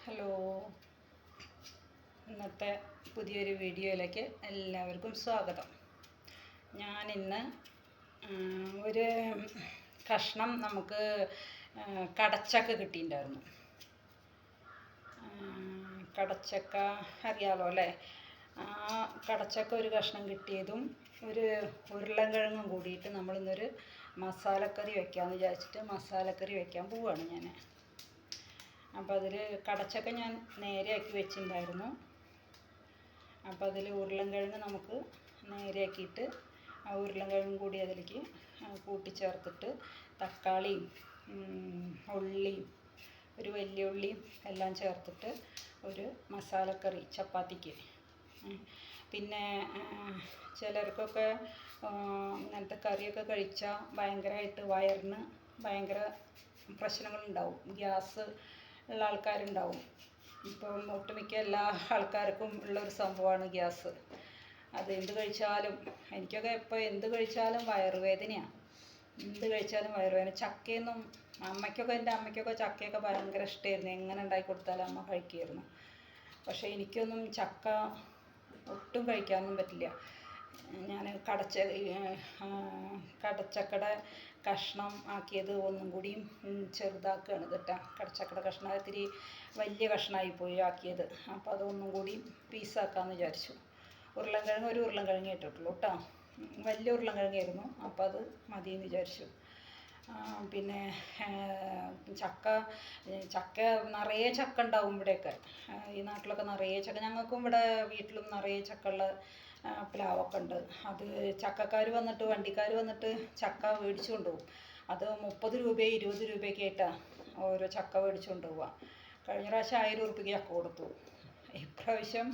Hello, ഇന്നത്തെ പുതിയൊരു വീഡിയോയിലേക്ക് എല്ലാവർക്കും സ്വാഗതം. ഞാനിന്ന് ഒരു കഷ്ണം നമുക്ക് കടച്ചക്ക കിട്ടിയിട്ടുണ്ടായിരുന്നു. കടച്ചക്ക അറിയാലോ അല്ലേ? ആ കടച്ചക്ക ഒരു കഷ്ണം കിട്ടിയതും ഒരു ഉരുളൻകിഴങ്ങും കൂടിയിട്ട് നമ്മളിന്നൊരു മസാലക്കറി വയ്ക്കാമെന്ന് വിചാരിച്ചിട്ട് മസാലക്കറി വയ്ക്കാൻ പോവുകയാണ് ഞാൻ. അപ്പോൾ അതിൽ കടച്ചക്ക ഞാൻ നേരെയാക്കി വെച്ചിട്ടുണ്ടായിരുന്നു. അപ്പോൾ അതിൽ ഉരുളൻകിഴങ്ങ് നമുക്ക് നേരെയാക്കിയിട്ട് ആ ഉരുളൻകിഴങ്ങും കൂടി അതിലേക്ക് കൂട്ടിച്ചേർത്തിട്ട് തക്കാളിയും ഉള്ളിയും ഒരു വലിയ ഉള്ളിയും എല്ലാം ചേർത്തിട്ട് ഒരു മസാലക്കറി ചപ്പാത്തിക്ക്. പിന്നെ ചിലർക്കൊക്കെ ഇങ്ങനത്തെ കറിയൊക്കെ കഴിച്ചാൽ ഭയങ്കരമായിട്ട് വയറിന് ഭയങ്കര പ്രശ്നങ്ങളുണ്ടാവും, ഗ്യാസ് ഉള്ള ആൾക്കാരുണ്ടാവും. ഇപ്പം ഒട്ടുമിക്ക എല്ലാ ആൾക്കാർക്കും ഉള്ളൊരു സംഭവമാണ് ഗ്യാസ്. അത് എന്ത് കഴിച്ചാലും, എനിക്കൊക്കെ ഇപ്പോൾ എന്ത് കഴിച്ചാലും വയറുവേദനയാണ്. എന്ത് കഴിച്ചാലും വയറുവേദന. ചക്കയൊന്നും എൻ്റെ അമ്മയ്ക്കൊക്കെ ചക്കയൊക്കെ ഭയങ്കര ഇഷ്ടമായിരുന്നു. എങ്ങനെ ഉണ്ടാക്കി കൊടുത്താലും അമ്മ കഴിക്കുമായിരുന്നു. പക്ഷേ എനിക്കൊന്നും ചക്ക ഒട്ടും കഴിക്കാനൊന്നും പറ്റില്ല. ഞാൻ കടച്ചക്കയുടെ കഷ്ണം ആക്കിയത് ഒന്നും കൂടിയും ചെറുതാക്കുകയാണ് കേട്ടോ. കടച്ചക്കയുടെ കഷ്ണം ഇത്തിരി വലിയ കഷ്ണമായിപ്പോയി ആക്കിയത്. അപ്പോൾ അതൊന്നും കൂടി പീസാക്കാമെന്ന് വിചാരിച്ചു. ഒരു ഉരുളൻകിഴങ്ങ് ഇട്ടിട്ടുള്ളൂ കേട്ടോ. വലിയ ഉരുളൻകിഴങ്ങായിരുന്നു, അപ്പോൾ അത് മതിയെന്ന് വിചാരിച്ചു. പിന്നെ ചക്ക നിറയെ ചക്ക ഉണ്ടാവും ഇവിടെയൊക്കെ. ഈ നാട്ടിലൊക്കെ നിറയെ ചക്ക. ഞങ്ങൾക്കും ഇവിടെ വീട്ടിലും നിറയെ ചക്കയുള്ള പ്ലാവൊക്കെ ഉണ്ട്. അത് വണ്ടിക്കാർ വന്നിട്ട് ചക്ക മേടിച്ചു കൊണ്ടുപോകും. അത് 30 രൂപയും 20 രൂപയൊക്കെ ആയിട്ടാണ് ഓരോ ചക്ക മേടിച്ചു കൊണ്ടുപോവുക. കഴിഞ്ഞ പ്രാവശ്യം 1000 രൂപയ്ക്ക് ചക്ക കൊടുത്തു. ഇപ്രാവശ്യം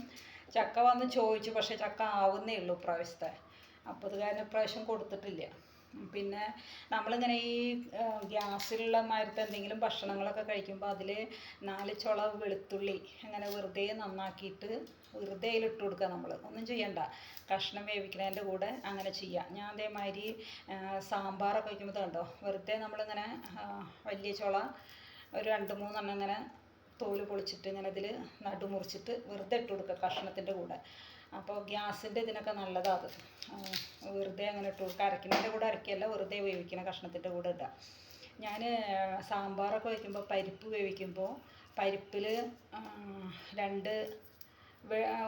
ചക്ക വന്ന് ചോദിച്ചു, പക്ഷേ ചക്ക ആവുന്നേ ഉള്ളൂ ഇപ്രാവശ്യത്തെ. അപ്പോൾ അത് കാരണം ഇപ്രാവശ്യം കൊടുത്തിട്ടില്ല. പിന്നെ നമ്മളിങ്ങനെ ഈ ഗ്യാസിലുള്ള മാതിരത്തെ എന്തെങ്കിലും ഭക്ഷണങ്ങളൊക്കെ കഴിക്കുമ്പോൾ അതിൽ 4 ചുള വെളുത്തുള്ളി അങ്ങനെ വെറുതെ നന്നാക്കിയിട്ട് വെറുതെ അതിലിട്ട് കൊടുക്കുക. നമ്മൾ ഒന്നും ചെയ്യണ്ട, കഷ്ണം വേവിക്കുന്നതിൻ്റെ കൂടെ അങ്ങനെ ചെയ്യാം. ഞാൻ അതേമാതിരി സാമ്പാറൊക്കെ വയ്ക്കുമ്പോൾ കണ്ടോ, വെറുതെ നമ്മളിങ്ങനെ വലിയ ചുള ഒരു 2-3 എണ്ണം ഇങ്ങനെ തോല് പൊളിച്ചിട്ട് ഇങ്ങനെ ഇതിൽ നടുമുറിച്ചിട്ട് വെറുതെ ഇട്ട് കൊടുക്കുക കഷ്ണത്തിൻ്റെ കൂടെ. അപ്പോൾ ഗ്യാസിൻ്റെ ഇതിനൊക്കെ നല്ലതാണ് അത്. വെറുതെ അങ്ങനെ ഇട്ട് കൊടുക്കുക. അരയ്ക്കുന്നതിൻ്റെ കൂടെ അരയ്ക്കുകയല്ല, വെറുതെ വേവിക്കുന്ന കഷ്ണത്തിൻ്റെ കൂടെ ഇടുക. ഞാൻ സാമ്പാറൊക്കെ വയ്ക്കുമ്പോൾ പരിപ്പ് വേവിക്കുമ്പോൾ പരിപ്പിൽ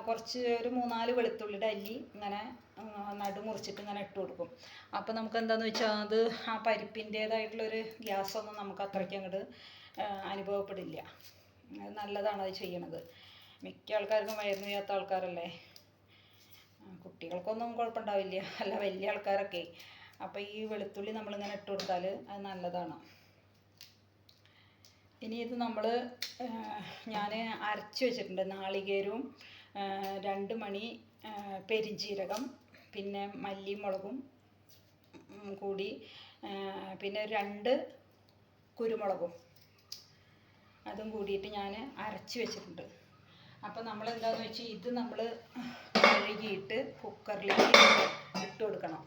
കുറച്ച് ഒരു 3-4 വെളുത്തുള്ളിയുടെ അല്ലി ഇങ്ങനെ നടുമുറിച്ചിട്ട് ഇങ്ങനെ ഇട്ട് കൊടുക്കും. അപ്പോൾ നമുക്ക് എന്താണെന്ന് വെച്ചാൽ അത് ആ പരിപ്പിൻ്റേതായിട്ടുള്ളൊരു ഗ്യാസൊന്നും നമുക്ക് അത്രയ്ക്ക് അങ്ങോട്ട് അനുഭവപ്പെടില്ല. അത് നല്ലതാണ് അത് ചെയ്യണത്. മിക്ക ആൾക്കാർക്കും വയറിന് വയ്യാത്ത ആൾക്കാരല്ലേ, കുട്ടികൾക്കൊന്നും കുഴപ്പമുണ്ടാവില്ല, അല്ല വലിയ ആൾക്കാരൊക്കെ. അപ്പോൾ ഈ വെളുത്തുള്ളി നമ്മളിങ്ങനെ ഇട്ട് കൊടുത്താൽ അത് നല്ലതാണ്. ഇനി ഇത് ഞാൻ അരച്ച് വെച്ചിട്ടുണ്ട്. നാളികേരവും 2 മണി പെരിഞ്ജീരകം, പിന്നെ മല്ലിയും മുളകും കൂടി, പിന്നെ 2 കുരുമുളകും അതും കൂടിയിട്ട് ഞാൻ അരച്ച് വെച്ചിട്ടുണ്ട്. അപ്പോൾ നമ്മളെന്താണെന്ന് വെച്ചാൽ ഇത് നമ്മൾ കഴുകിയിട്ട് കുക്കറിലേക്ക് ഇട്ട് കൊടുക്കണം.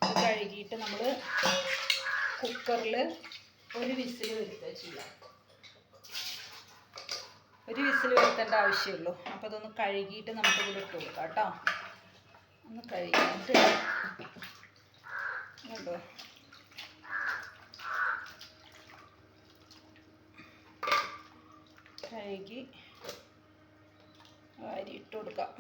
ഇത് കഴുകിയിട്ട് നമ്മൾ കുക്കറിൽ ഒരു വിസിൽ വരുത്തുക ചെയ്യാം. ഒരു വിസിൽ വരുത്തേണ്ട ആവശ്യമുള്ളൂ. അപ്പോൾ അതൊന്ന് കഴുകിയിട്ട് നമുക്കിതിൽ ഇട്ട് കൊടുക്കാം കേട്ടോ. ഒന്ന് കഴുകിയിട്ട് കണ്ടോ, കഴുകി അരി ഇട്ട് കൊടുക്കാം.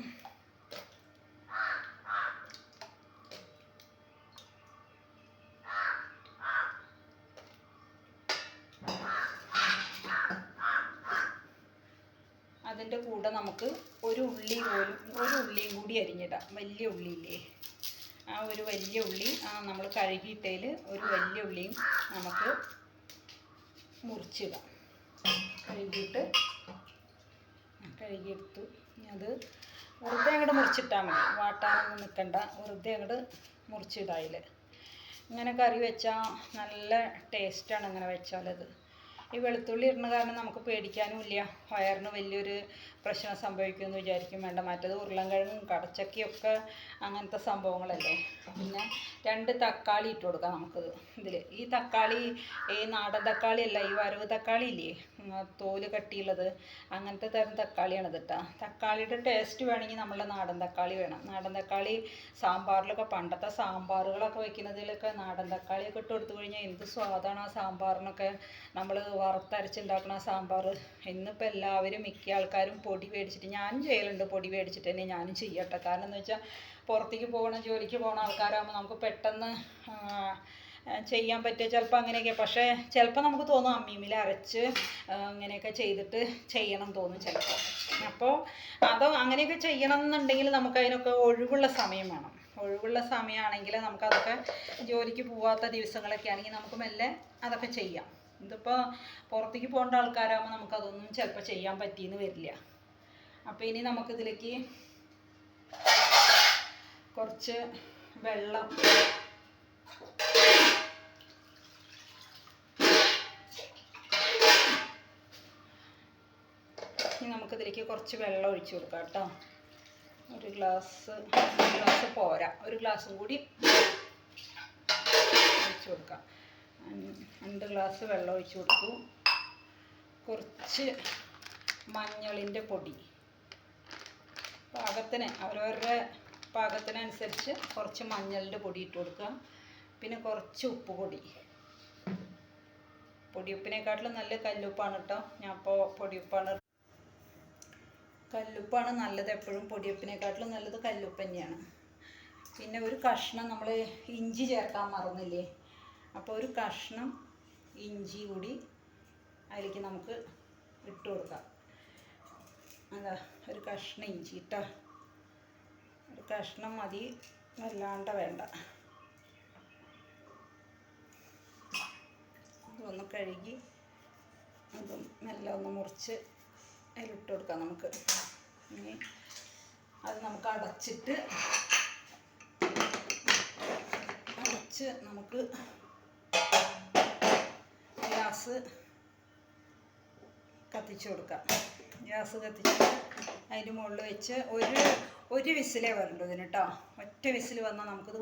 അതിൻ്റെ കൂടെ നമുക്ക് ഒരു ഉള്ളിയും കൂടി അരിഞ്ഞിടാം. വലിയ ഉള്ളിയില്ലേ, ആ ഒരു വലിയ ഉള്ളി നമ്മൾ കഴുകിയിട്ടതിൽ ഒരു വലിയ ഉള്ളിയും നമുക്ക് മുറിച്ചിടാം. കഴുകിയെടുത്തു. അത് വെറുതെ അങ്ങോട്ട് മുറിച്ചിട്ടാൽ മതി, വാട്ടാനൊന്നും നിൽക്കണ്ട. വെറുതെ അങ്ങോട്ട് മുറിച്ചിടാതിൽ. ഇങ്ങനെ കറി വെച്ചാൽ നല്ല ടേസ്റ്റാണ് ഇങ്ങനെ വെച്ചാലത്. ഈ വെളുത്തുള്ളി ഇടുന്ന കാരണം നമുക്ക് പേടിക്കാനും ഇല്ല, വയറിന് വലിയൊരു പ്രശ്നം സംഭവിക്കുമെന്ന് വിചാരിക്കും വേണ്ട. മറ്റേത് ഉരുളൻകിഴങ്ങും കടച്ചക്കയൊക്കെ അങ്ങനത്തെ സംഭവങ്ങളല്ലേ. പിന്നെ 2 തക്കാളി ഇട്ട് കൊടുക്കാം നമുക്ക് ഇതിൽ. ഈ തക്കാളി ഈ നാടൻ തക്കാളി അല്ല, ഈ വരവ് തക്കാളി ഇല്ലേ, തോല് കട്ടിയുള്ളത്, അങ്ങനത്തെ തരം തക്കാളിയാണ് ഇത് കേട്ടോ. തക്കാളിയുടെ ടേസ്റ്റ് വേണമെങ്കിൽ നമ്മളുടെ നാടൻ തക്കാളി വേണം. നാടൻ തക്കാളി സാമ്പാറിലൊക്കെ, പണ്ടത്തെ സാമ്പാറുകളൊക്കെ വെക്കുന്നതിലൊക്കെ നാടൻ തക്കാളിയൊക്കെ ഇട്ട് കൊടുത്തു കഴിഞ്ഞാൽ എന്ത് സ്വാദാണ് ആ സാമ്പാറിനൊക്കെ. നമ്മൾ വറുത്തരച്ചുണ്ടാക്കുന്ന സാമ്പാർ. ഇന്നിപ്പോൾ എല്ലാവരും മിക്ക ആൾക്കാരും പൊടി മേടിച്ചിട്ട്, ഞാനും ചെയ്യലുണ്ട്, പൊടി മേടിച്ചിട്ട് തന്നെ ഞാനും ചെയ്യട്ടെ. കാരണം എന്ന് വെച്ചാൽ പുറത്തേക്ക് പോകണം, ജോലിക്ക് പോകുന്ന ആൾക്കാരാകുമ്പോൾ നമുക്ക് പെട്ടെന്ന് ചെയ്യാൻ പറ്റുക ചിലപ്പോൾ അങ്ങനെയൊക്കെ. പക്ഷേ ചിലപ്പോൾ നമുക്ക് തോന്നും അമ്മീമിൽ അരച്ച് ഇങ്ങനെയൊക്കെ ചെയ്തിട്ട് ചെയ്യണം തോന്നും ചിലപ്പോൾ. അപ്പോൾ അങ്ങനെയൊക്കെ ചെയ്യണം എന്നുണ്ടെങ്കിൽ നമുക്ക് അതിനൊക്കെ ഒഴിവുള്ള സമയം വേണം. ഒഴിവുള്ള സമയമാണെങ്കിൽ നമുക്കതൊക്കെ, ജോലിക്ക് പോവാത്ത ദിവസങ്ങളൊക്കെ ആണെങ്കിൽ നമുക്ക് മെല്ലെ അതൊക്കെ ചെയ്യാം. ഇതിപ്പോൾ പുറത്തേക്ക് പോകേണ്ട ആൾക്കാരാകുമ്പോൾ നമുക്കതൊന്നും ചിലപ്പോൾ ചെയ്യാൻ പറ്റിയെന്ന് വരില്ല. അപ്പോൾ ഇനി നമുക്കിതിലേക്ക് കുറച്ച് വെള്ളം, നമുക്കിതിലേക്ക് കുറച്ച് വെള്ളം ഒഴിച്ചു കൊടുക്കാം കേട്ടോ. ഒരു ഗ്ലാസ് പോരാ, ഒരു ഗ്ലാസും കൂടി ഒഴിച്ചു കൊടുക്കാം. 2 ഗ്ലാസ് വെള്ളം ഒഴിച്ചു കൊടുത്തു. കുറച്ച് മഞ്ഞളിൻ്റെ പൊടി പാകത്തിന്, അവരവരുടെ പാകത്തിനനുസരിച്ച് കുറച്ച് മഞ്ഞളിൻ്റെ പൊടി ഇട്ട് കൊടുക്കുക. പിന്നെ കുറച്ച് ഉപ്പ് പൊടിയുപ്പിനെക്കാട്ടിലും നല്ല കല്ലുപ്പാണ് കേട്ടോ. ഞാൻ ഇപ്പോൾ കല്ലുപ്പാണ് നല്ലത് എപ്പോഴും. പൊടിയുപ്പിനെക്കാട്ടിലും നല്ലത് കല്ലുപ്പ് തന്നെയാണ്. പിന്നെ ഒരു കഷ്ണം നമ്മൾ ഇഞ്ചി ചേർക്കാൻ മറന്നില്ലേ, അപ്പോൾ ഒരു കഷ്ണം ഇഞ്ചി കൂടി അതിലേക്ക് നമുക്ക് ഇട്ട് കൊടുക്കാം. അതാ ഒരു കഷ്ണം ഇഞ്ചി ഇട്ടോ, ഒരു കഷ്ണം മതി, വല്ലാണ്ട് വേണ്ട. അതൊന്ന് കഴുകി അതും മെല്ലെ ഒന്ന് മുറിച്ച് അതിലിട്ട് കൊടുക്കാം നമുക്ക്. ഇനി അത് നമുക്ക് അടച്ച് നമുക്ക് ഗ്യാസ് കത്തിച്ച് കൊടുക്കാം. ഗ്യാസ് കത്തിച്ചിട്ട് അതിൻ്റെ മുകളിൽ വെച്ച് ഒരു വിസിലേ വരണ്ടു ഇതിന് കേട്ടോ. ഒറ്റ വിസിൽ വന്നാൽ നമുക്കിത്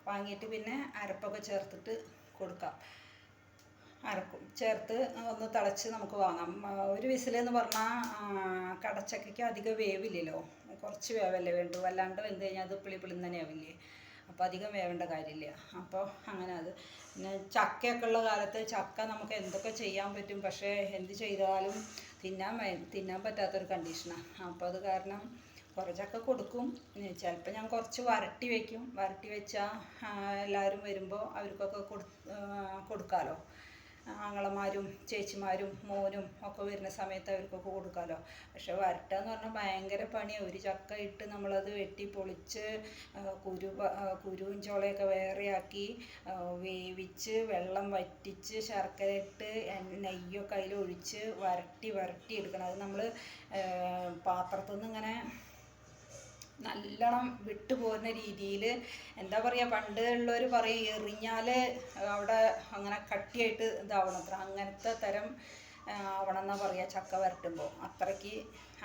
വാങ്ങിയിട്ട് പിന്നെ അരപ്പൊക്കെ ചേർത്തിട്ട് കൊടുക്കാം. അരക്കും ചേർത്ത് ഒന്ന് തിളച്ച് നമുക്ക് വാങ്ങാം. ഒരു വിസിലെന്ന് പറഞ്ഞാൽ കടച്ചക്കയ്ക്ക് അധികം വേവില്ലല്ലോ, കുറച്ച് വേവല്ലേ വേണ്ടു. വല്ലാണ്ട് വെന്ത് കഴിഞ്ഞാൽ അത് പിളിന്ന് തന്നെ ആവില്ലേ. അപ്പോൾ അധികം വേവേണ്ട കാര്യമില്ല. അപ്പോൾ അങ്ങനെ അത്. പിന്നെ ചക്കയൊക്കെ ഉള്ള കാലത്ത് ചക്ക നമുക്ക് എന്തൊക്കെ ചെയ്യാൻ പറ്റും, പക്ഷേ എന്ത് ചെയ്താലും തിന്നാൻ പറ്റാത്തൊരു കണ്ടീഷനാണ്. അപ്പോൾ അത് കാരണം കുറേ ചക്ക കൊടുക്കും. ചിലപ്പോൾ ഞാൻ കുറച്ച് വരട്ടി വയ്ക്കും. വരട്ടി വെച്ചാൽ എല്ലാവരും വരുമ്പോൾ അവർക്കൊക്കെ കൊടുക്കാമല്ലോ. ആങ്ങളമാരും ചേച്ചിമാരും മോനും ഒക്കെ വരുന്ന സമയത്ത് അവർക്കൊക്കെ കൊടുക്കാമല്ലോ. പക്ഷെ വരട്ടുക എന്ന് പറഞ്ഞാൽ ഭയങ്കര പണിയാണ്. ഒരു ചക്ക ഇട്ട് നമ്മളത് വെട്ടി പൊളിച്ച് കുരുവും ചോളയൊക്കെ വേറെയാക്കി വേവിച്ച് വെള്ളം വറ്റിച്ച് ശർക്കര ഇട്ട് നെയ്യൊക്കെ അതിലൊഴിച്ച് വരട്ടി എടുക്കണം. അത് നമ്മൾ പാത്രത്തിൽ നിന്ന് ഇങ്ങനെ നല്ലോണം വിട്ടു പോകുന്ന രീതിയിൽ, എന്താ പറയുക, പണ്ട് ഉള്ളവർ പറയും എറിഞ്ഞാൽ അവിടെ അങ്ങനെ കട്ടിയായിട്ട് ഇതാവണം അത്ര, അങ്ങനത്തെ തരം ആവണം എന്നാണ് പറയുക ചക്ക വരട്ടുമ്പോൾ. അത്രയ്ക്ക്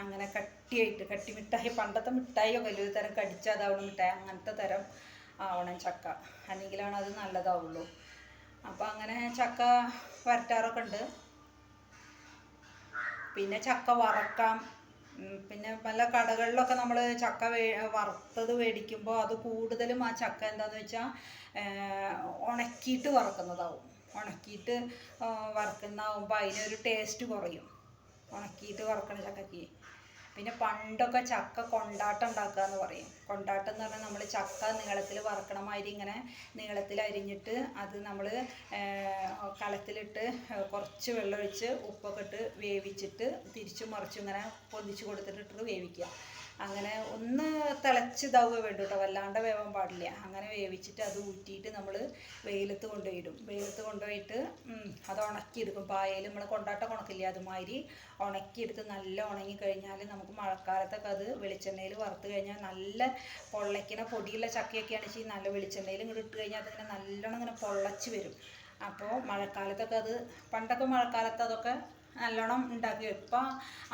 അങ്ങനെ കട്ടി മിഠായി, പണ്ടത്തെ മിഠായിയൊക്കെ വലിയൊരു തരം കടിച്ചാതാവണം മിഠായി, അങ്ങനത്തെ തരം ആവണം ചക്ക, അല്ലെങ്കിലാണ് അത് നല്ലതാവുള്ളൂ. അപ്പോൾ അങ്ങനെ ചക്ക വരട്ടാറൊക്കെ ഉണ്ട്. പിന്നെ ചക്ക വറക്കാം. പിന്നെ പല കടകളിലൊക്കെ നമ്മൾ ചക്ക വറുത്തത് മേടിക്കുമ്പോൾ അത് കൂടുതലും ആ ചക്ക എന്താണെന്ന് വെച്ചാൽ ഉണക്കിയിട്ട് വറക്കുന്നതാവും. ഉണക്കിയിട്ട് വറക്കുന്നതാവുമ്പോൾ അതിനൊരു ടേസ്റ്റ് കുറയും, ഉണക്കിയിട്ട് വറക്കണ ചക്കയ്ക്ക്. പിന്നെ പണ്ടൊക്കെ ചക്ക കൊണ്ടാട്ടം ഉണ്ടാക്കുക എന്ന് പറയും. കൊണ്ടാട്ടം എന്ന് പറഞ്ഞാൽ നമ്മൾ ചക്ക നീളത്തിൽ വറക്കണ മാതിരി ഇങ്ങനെ നീളത്തിൽ അരിഞ്ഞിട്ട് അത് നമ്മൾ കലത്തിലിട്ട് കുറച്ച് വെള്ളമൊഴിച്ച് ഉപ്പൊക്കെ ഇട്ട് വേവിച്ചിട്ട് തിരിച്ചും മറിച്ചും ഇങ്ങനെ പൊന്തിച്ച് കൊടുത്തിട്ടിട്ട് വേവിക്കുക. അങ്ങനെ ഒന്ന് തിളച്ചിതാവുക വേണ്ടു കേട്ടോ, വല്ലാണ്ട് വേവാൻ പാടില്ല. അങ്ങനെ വേവിച്ചിട്ട് അത് ഊറ്റിയിട്ട് നമ്മൾ വെയിലത്ത് കൊണ്ടുപോയിടും. വെയിലത്ത് കൊണ്ടുപോയിട്ട് അത് ഉണക്കിയെടുക്കും. പായയിൽ നമ്മൾ കൊണ്ടാട്ടം ഉണക്കില്ല അതുമാതിരി ഉണക്കിയെടുത്ത് നല്ല ഉണങ്ങിക്കഴിഞ്ഞാൽ നമുക്ക് മഴക്കാലത്തൊക്കെ അത് വെളിച്ചെണ്ണയിൽ വറുത്ത് കഴിഞ്ഞാൽ നല്ല പൊള്ളയ്ക്കുന്ന പൊടിയുള്ള ചക്കയൊക്കെയാണ് വെച്ചാൽ നല്ല വെളിച്ചെണ്ണയിൽ ഇങ്ങോട്ട് ഇട്ട് കഴിഞ്ഞാൽ അതിങ്ങനെ നല്ലോണം ഇങ്ങനെ പൊള്ളച്ച് വരും. അപ്പോൾ മഴക്കാലത്തൊക്കെ അത്, പണ്ടൊക്കെ മഴക്കാലത്ത് അതൊക്കെ നല്ലോണം ഉണ്ടാക്കി. ഇപ്പം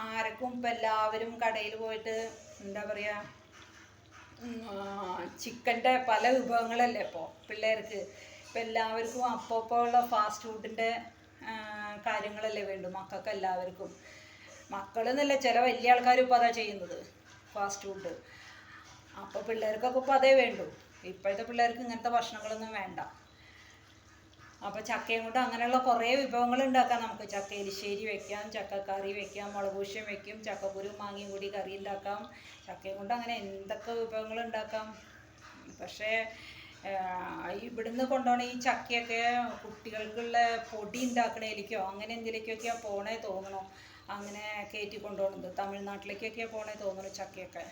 ആർക്കും, ഇപ്പം എല്ലാവരും കടയിൽ പോയിട്ട് എന്താ പറയുക, ചിക്കൻ്റെ പല വിഭവങ്ങളല്ലേ ഇപ്പോൾ പിള്ളേർക്ക്. ഇപ്പം എല്ലാവർക്കും അപ്പോൾ ഉള്ള ഫാസ്റ്റ് ഫുഡിൻ്റെ കാര്യങ്ങളല്ലേ വേണ്ടു മക്കൾക്ക് എല്ലാവർക്കും. മക്കളെന്നല്ല, ചില വലിയ ആൾക്കാരും ഇപ്പോൾ അതാ ചെയ്യുന്നത്, ഫാസ്റ്റ് ഫുഡ്. അപ്പോൾ പിള്ളേർക്കൊക്കെ ഇപ്പോൾ അതേ വേണ്ടു. ഇപ്പോഴത്തെ പിള്ളേർക്ക് ഇങ്ങനത്തെ ഭക്ഷണങ്ങളൊന്നും വേണ്ട. അപ്പോൾ ചക്കയും കൊണ്ട് അങ്ങനെയുള്ള കുറേ വിഭവങ്ങൾ ഉണ്ടാക്കാം നമുക്ക്. ചക്ക എലിശ്ശേരി വെക്കാം, ചക്കക്കറി വെക്കാം, മുളകുപൂശം വെക്കും, ചക്കക്കുരു മാങ്ങയും കൂടി കറി ഉണ്ടാക്കാം. ചക്കയും കൊണ്ട് അങ്ങനെ എന്തൊക്കെ വിഭവങ്ങൾ ഉണ്ടാക്കാം. പക്ഷേ ഇവിടുന്ന് കൊണ്ടുപോകണ ഈ ചക്കയൊക്കെ കുട്ടികൾക്കുള്ള പൊടി ഉണ്ടാക്കണേലേക്കോ അങ്ങനെ എന്തിലേക്കൊക്കെയാണ് പോണേ തോന്നണോ, അങ്ങനെ കയറ്റി കൊണ്ടുപോകുന്നത്. തമിഴ്നാട്ടിലേക്കൊക്കെയാണ് പോണേ തോന്നണു ചക്കയൊക്കെ.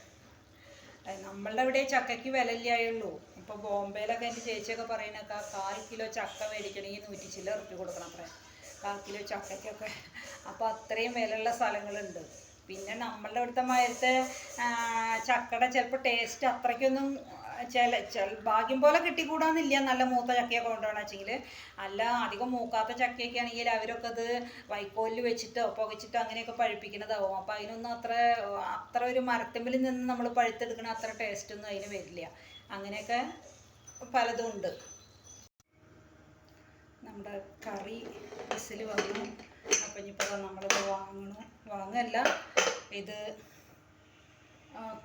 നമ്മളുടെ ഇവിടെ ചക്കയ്ക്ക് വില ഇല്ലായുള്ളൂ. ഇപ്പോൾ ബോംബെയിലൊക്കെ എൻ്റെ ചേച്ചിയൊക്കെ പറയുന്നൊക്കെ 1/4 കിലോ ചക്ക മേടിക്കണമെങ്കിൽ 100 ചില്ലറ ഉറുപ്പിക കൊടുക്കണം അത്രേ, 1/4 കിലോ ചക്കയ്ക്കൊക്കെ. അപ്പോൾ അത്രയും വിലയുള്ള സ്ഥലങ്ങളുണ്ട്. പിന്നെ നമ്മളുടെ ഇവിടുത്തെ മാതിരത്തെ ചക്കയുടെ ചിലപ്പോൾ ടേസ്റ്റ് അത്രയ്ക്കൊന്നും ഭാഗ്യം പോലെ കിട്ടിക്കൂടാന്നില്ല. നല്ല മൂത്ത ചക്കയൊക്കെ കൊണ്ടുപോകണം വെച്ചെങ്കിൽ. അല്ല അധികം മൂക്കാത്ത ചക്കയൊക്കെ ആണെങ്കിൽ അവരൊക്കെ അത് വൈക്കോലിൽ വെച്ചിട്ടോ പുകച്ചിട്ടോ അങ്ങനെയൊക്കെ പഴുപ്പിക്കുന്നതാവും. അപ്പോൾ അതിനൊന്നും അത്ര ഒരു മരത്തുമ്പിൽ നിന്ന് നമ്മൾ പഴുത്തെടുക്കണ അത്ര ടേസ്റ്റൊന്നും അതിന് വരില്ല. അങ്ങനെയൊക്കെ പലതും ഉണ്ട്. നമ്മുടെ കറി വിസിൽ വന്നു. അപ്പം ഇനിയിപ്പോൾ നമ്മളിത് വാങ്ങല്ല, ഇത്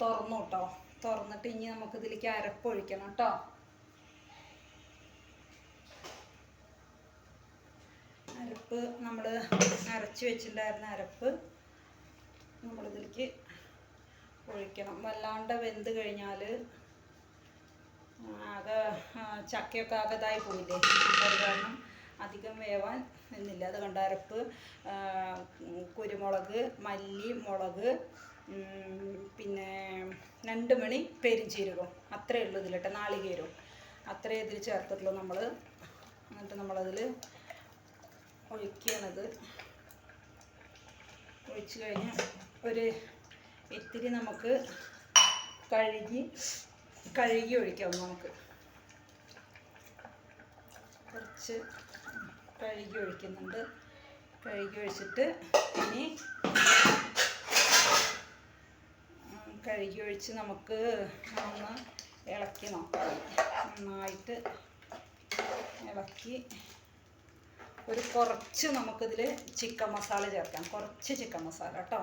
തുറന്നു കേട്ടോ. തുറന്നിട്ട് ഇനി നമുക്കിതിലേക്ക് അരപ്പൊഴിക്കണം കേട്ടോ. അരപ്പ് നമ്മൾ അരച്ച് വെച്ചിട്ടുണ്ടായിരുന്ന അരപ്പ് നമ്മളിതിലേക്ക് ഒഴിക്കണം. വല്ലാണ്ട് വെന്ത് കഴിഞ്ഞാൽ ആകെ ചക്കയൊക്കെ ആകെ ഇതായി പോയില്ലേ. അത് കാരണം അധികം വേവാൻ എന്നില്ല. അത് കണ്ട അരപ്പ്, കുരുമുളക്, മല്ലി, മുളക്, പിന്നെ 2 മണി പെരുംജീരകം, അത്രയേ ഉള്ളൂ ഇതിലിട്ട്. നാളികേരവും അത്രയേ ഇതിൽ ചേർത്തിട്ടുള്ളൂ നമ്മൾ. എന്നിട്ട് നമ്മളതിൽ ഒഴിക്കണത്. ഒഴിച്ച് കഴിഞ്ഞ് ഒരു ഇത്തിരി നമുക്ക് കഴുകി ഒഴിക്കാം. നമുക്ക് കുറച്ച് കഴുകി ഒഴിക്കുന്നുണ്ട്. കഴുകി ഒഴിച്ചിട്ട് ഇനി കഴുകി ഒഴിച്ച് നമുക്ക് ഒന്ന് ഇളക്കി നോക്കാം. നന്നായിട്ട് ഇളക്കി കുറച്ച് നമുക്കിതിൽ ചിക്കൻ മസാല ചേർക്കാം. കുറച്ച് ചിക്കൻ മസാല കേട്ടോ,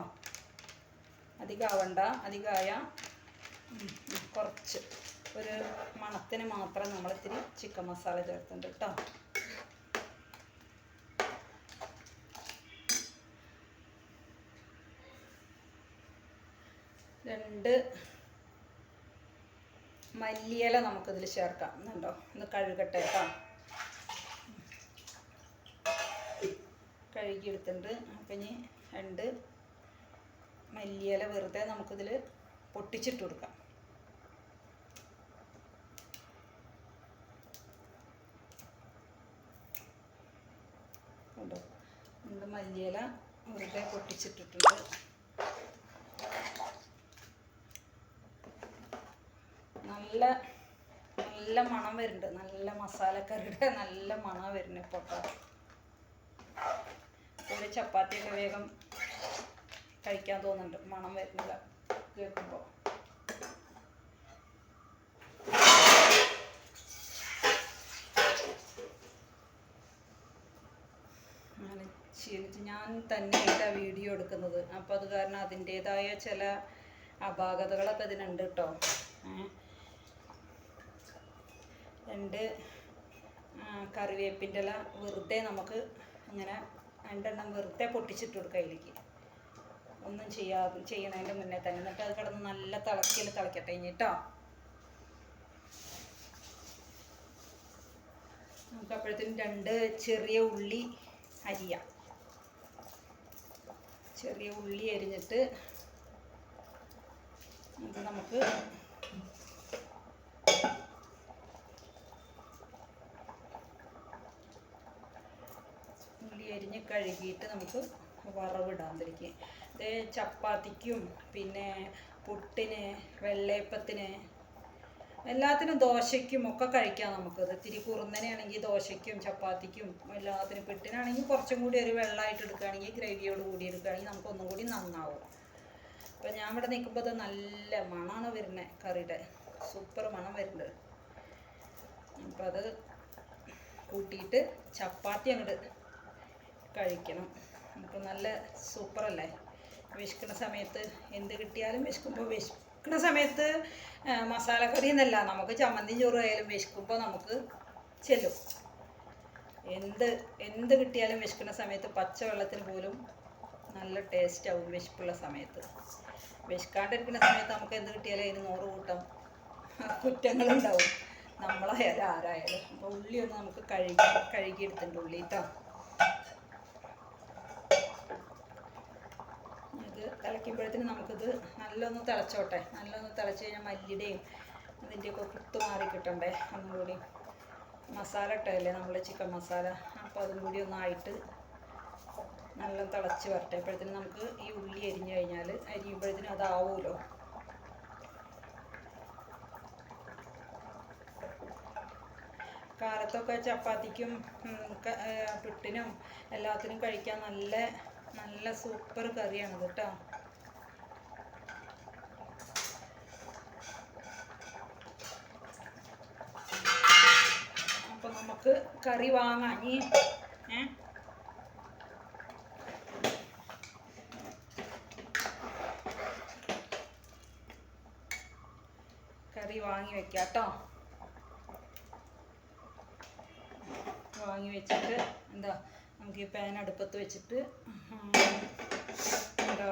അധികമാവണ്ട. അധികമായ കുറച്ച് ഒരു മണത്തിന് മാത്രം നമ്മളിത്തിരി ചിക്കൻ മസാല ചേർത്തുണ്ട് കേട്ടോ. രണ്ട് മല്ലിയില നമുക്കിതിൽ ചേർക്കാം. എന്നുണ്ടോ, ഒന്ന് കഴുകട്ടെ കേട്ടോ. കഴുകിയെടുത്തിട്ടുണ്ട്. അപ്പം ഇനി 2 മല്ലിയില വെറുതെ നമുക്കിതിൽ പൊട്ടിച്ചിട്ട് കൊടുക്കാം. കണ്ടോ, 2 മല്ലിയില വെറുതെ പൊട്ടിച്ചിട്ടിട്ടുണ്ട്. നല്ല മണം വരുന്നുണ്ട്. നല്ല മസാലക്കറിയുടെ നല്ല മണം വരുന്നത് ഇപ്പോൾ കേട്ടോ. ഒരു ചപ്പാത്തിയൊക്കെ വേഗം കഴിക്കാൻ തോന്നുന്നുണ്ട് മണം വരുന്നില്ല കേൾക്കുമ്പോൾ. ഞാൻ തന്നെയായിട്ടാണ് വീഡിയോ എടുക്കുന്നത്. അപ്പോൾ അത് കാരണം അതിൻ്റേതായ ചില അപാകതകളൊക്കെ ഇതിനുണ്ട് കേട്ടോ. 2 കറിവേപ്പിൻ്റെ ഇല വെറുതെ നമുക്ക് ഇങ്ങനെ 2 എണ്ണം വെറുതെ പൊട്ടിച്ചിട്ട് കൊടുക്കുക അതിലേക്ക്. ഒന്നും ചെയ്യണതിൻ്റെ മുന്നേ തന്നെ. എന്നിട്ട് അത് കിടന്ന് നല്ല തിളക്കട്ടെ കഴിഞ്ഞിട്ടോ. നമുക്ക് അപ്പോഴത്തേനും 2 ചെറിയ ഉള്ളി അരിയാം. ചെറിയ ഉള്ളി അരിഞ്ഞിട്ട് നമുക്ക് ഉള്ളി അരിഞ്ഞ് കഴുകിയിട്ട് നമുക്ക് വറവിടാൻ തിരിക്ക്. ഇത് ചപ്പാത്തിക്കും പിന്നെ പുട്ടിന്, വെള്ളയപ്പത്തിന്, എല്ലാത്തിനും ദോശയ്ക്കും ഒക്കെ കഴിക്കാം നമുക്കത്. ഇത്തിരി കുറുന്നനെയാണെങ്കിൽ ദോശയ്ക്കും ചപ്പാത്തിക്കും എല്ലാത്തിനും. പിട്ടിനാണെങ്കിൽ കുറച്ചും കൂടി ഒരു വെള്ളമായിട്ട് എടുക്കുകയാണെങ്കിൽ ഗ്രേവിയോട് കൂടി എടുക്കുകയാണെങ്കിൽ നമുക്കൊന്നും കൂടി നന്നാവും. അപ്പോൾ ഞാൻ ഇവിടെ നിൽക്കുമ്പോൾ അത് നല്ല മണമാണ് വരുന്നത്, കറിയുടെ സൂപ്പർ മണം വരുന്നുണ്ട്. അപ്പോൾ അത് കൂട്ടിയിട്ട് ചപ്പാത്തി അങ്ങോട്ട് കഴിക്കണം. നമുക്ക് നല്ല സൂപ്പറല്ലേ. വിശക്കുന്ന സമയത്ത് എന്ത് കിട്ടിയാലും വിശക്കുമ്പോൾ വിശക്കുന്ന സമയത്ത് മസാലക്കറി എന്നല്ല, നമുക്ക് ചമ്മന്തി ചോറ് ആയാലും വിശക്കുമ്പോൾ നമുക്ക് ചെല്ലും. എന്ത് കിട്ടിയാലും വിശക്കുന്ന സമയത്ത് പച്ചവെള്ളത്തിന് പോലും നല്ല ടേസ്റ്റ് ആവും. വിശപ്പുള്ള സമയത്ത്, വിശക്കാണ്ടിരിക്കുന്ന സമയത്ത് നമുക്ക് എന്ത് കിട്ടിയാലും അതിന് 100 കൂട്ടം കുറ്റങ്ങളുണ്ടാവും, നമ്മളായാലും ആരായാലും. അപ്പോൾ ഉള്ളിയൊന്ന് നമുക്ക് കഴുകിയെടുത്തിട്ടുണ്ട് ഉള്ളി കേട്ടോ. ഇത് തിളയ്ക്കുമ്പോഴത്തേന് നമുക്കിത് നല്ലൊന്ന് തിളച്ചോട്ടെ. നല്ലൊന്ന് തിളച്ച് കഴിഞ്ഞാൽ മല്ലിയുടെയും ഇതിൻ്റെയൊക്കെ കുത്ത് മാറി കിട്ടണ്ടേ. ഒന്നും കൂടി മസാല ഇട്ടതല്ലേ നമ്മൾ, ചിക്കൻ മസാല. അപ്പോൾ അതും കൂടി ഒന്നായിട്ട് നല്ല തിളച്ച് വരട്ടെ. അപ്പോഴത്തേന് നമുക്ക് ഈ ഉള്ളി അരിഞ്ഞു കഴിഞ്ഞാൽ അരിയുമ്പോഴത്തേനും അതാവുമല്ലോ. കാലത്തൊക്കെ ചപ്പാത്തിക്കും പിട്ടിനും എല്ലാത്തിനും കഴിക്കാൻ നല്ല സൂപ്പർ കറിയാണ് കേട്ടോ. അപ്പോൾ നമുക്ക് കറി വാങ്ങാം. കറി വാങ്ങി വെക്കാം കേട്ടോ. വാങ്ങി വെച്ചിട്ട് എന്താ നമുക്ക് ഈ പാൻ അടുപ്പത്ത് വെച്ചിട്ട് എന്താ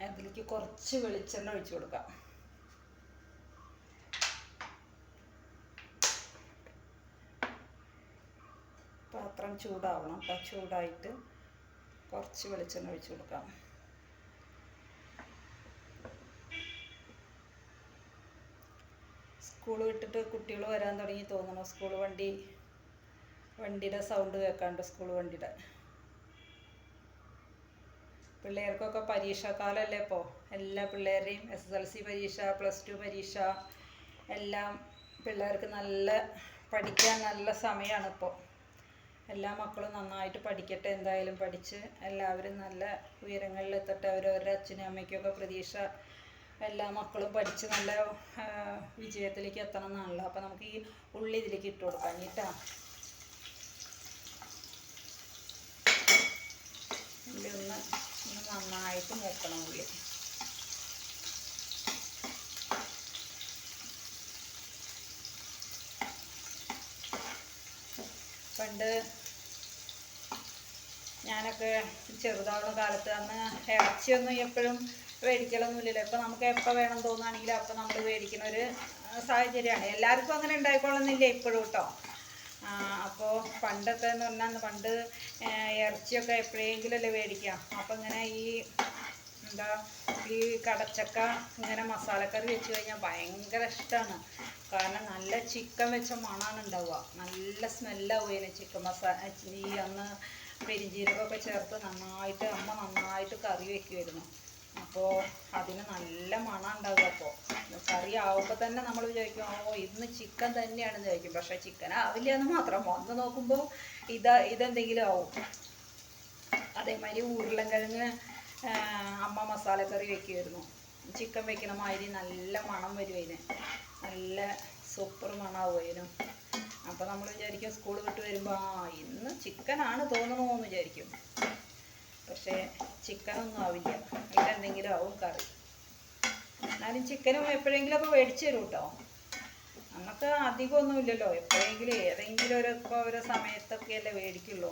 അതിലേക്ക് കുറച്ച് വെളിച്ചെണ്ണ ഒഴിച്ചു കൊടുക്കാം. പാത്രം ചൂടാവണം. അപ്പം ചൂടായിട്ട് കുറച്ച് വെളിച്ചെണ്ണ ഒഴിച്ചു കൊടുക്കാം. സ്കൂൾ വിട്ടിട്ട് കുട്ടികൾ വരാൻ തുടങ്ങി തോന്നണം. സ്കൂൾ വണ്ടിയുടെ സൗണ്ട് കേൾക്കാണ്ട്. സ്കൂൾ വണ്ടിയുടെ പിള്ളേർക്കൊക്കെ പരീക്ഷാക്കാലമല്ലേ ഇപ്പോൾ. എല്ലാ പിള്ളേരെയും SSLC പരീക്ഷ, +2 പരീക്ഷ എല്ലാം പിള്ളേർക്ക് പഠിക്കാൻ നല്ല സമയമാണ് ഇപ്പോൾ. എല്ലാ മക്കളും നന്നായിട്ട് പഠിക്കട്ടെ. എന്തായാലും പഠിച്ച് എല്ലാവരും നല്ല ഉയരങ്ങളിലെത്തട്ടെ. അവരവരുടെ അച്ഛനും അമ്മയ്ക്കൊക്കെ പ്രതീക്ഷ എല്ലാ മക്കളും പഠിച്ച് നല്ല വിജയത്തിലേക്ക് എത്തണം എന്നാണല്ലോ. അപ്പോൾ നമുക്ക് ഈ ഉള്ളി ഇതിലേക്ക് ഇട്ട് കൊടുക്കാം കേട്ടോ. ഉള്ളി ഒന്ന് നന്നായിട്ട് മൂക്കണം. ഉള്ളി പണ്ട് ഞാനൊക്കെ ചെറുതാവുന്ന കാലത്ത് അന്ന് ഇറച്ചിയൊന്നും എപ്പോഴും മേടിക്കലൊന്നുമില്ലല്ലോ. ഇപ്പം നമുക്ക് എപ്പോൾ വേണം തോന്നുകയാണെങ്കിൽ അപ്പം നമ്മൾ മേടിക്കുന്ന ഒരു സാഹചര്യമാണ്. എല്ലാവർക്കും അങ്ങനെ ഉണ്ടായിക്കൊള്ളുന്നില്ല ഇപ്പോഴും കേട്ടോ. അപ്പോൾ പണ്ടൊക്കെ എന്ന് പറഞ്ഞാൽ പണ്ട് ഇറച്ചിയൊക്കെ എപ്പോഴെങ്കിലല്ലേ മേടിക്കാം. അപ്പം ഇങ്ങനെ ഈ കടച്ചക്ക ഇങ്ങനെ മസാലക്കറി വെച്ച് കഴിഞ്ഞാൽ ഭയങ്കര ഇഷ്ടമാണ്. കാരണം നല്ല ചിക്കൻ വെച്ച മണമാണ് ഉണ്ടാവുക. നല്ല സ്മെല്ലാവും അതിന്. ചിക്കൻ മസാല അന്ന് പെരിഞ്ജീരകമൊക്കെ ചേർത്ത് അമ്മ നന്നായിട്ട് കറി വെക്കുമായിരുന്നു. അപ്പോൾ അതിന് നല്ല മണം ഉണ്ടാവുക. അപ്പോൾ കറി ആവുമ്പോൾ തന്നെ നമ്മൾ വിചാരിക്കും ഇന്ന് ചിക്കൻ തന്നെയാണെന്ന് വിചാരിക്കും. പക്ഷേ ചിക്കൻ ആവില്ല എന്ന് മാത്രം. വന്ന് നോക്കുമ്പോൾ ഇതെന്തെങ്കിലും ആവും. അതേമാതിരി ഉരുളൻകിഴങ്ങ് അമ്മ മസാലക്കറി വെക്കുമായിരുന്നു. ചിക്കൻ വെക്കണ മാതിരി നല്ല മണം വരും അതിന്. നല്ല സൂപ്പർ മണമാവും അതിനും. അപ്പോൾ നമ്മൾ വിചാരിക്കും സ്കൂൾ വിട്ട് വരുമ്പോൾ ഇന്ന് ചിക്കനാണ് തോന്നണമെന്ന് വിചാരിക്കും. പക്ഷേ ചിക്കനൊന്നും ആവില്ല. ഇതെന്തെങ്കിലും ആവും കറി. എന്നാലും ചിക്കനും എപ്പോഴെങ്കിലുമൊക്കെ മേടിച്ചു തരും കേട്ടോ. അന്നൊക്കെ അധികമൊന്നുമില്ലല്ലോ. എപ്പോഴെങ്കിലും ഏതെങ്കിലും ഓരോ സമയത്തൊക്കെയല്ലേ മേടിക്കുള്ളൂ.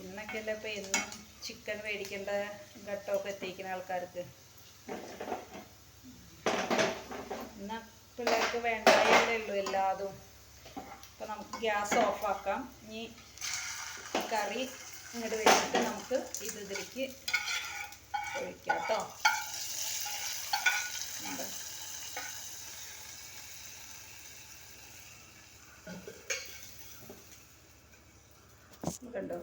ഇന്നൊക്കെയല്ലേ ഇപ്പോൾ എന്നും ചിക്കൻ മേടിക്കേണ്ട ഘട്ടമൊക്കെ എത്തിക്കുന്ന ആൾക്കാർക്ക്. ഇന്ന് പിള്ളേർക്ക് വേണ്ടായല്ലേ ഉള്ളൂ എല്ലാതും. അപ്പോൾ നമുക്ക് ഗ്യാസ് ഓഫാക്കാം. ഇനി കറി ഇങ്ങോട്ട് വെച്ചിട്ട് നമുക്ക് ഇതിലേക്ക് ഒഴിക്കാം കേട്ടോ. കണ്ടോ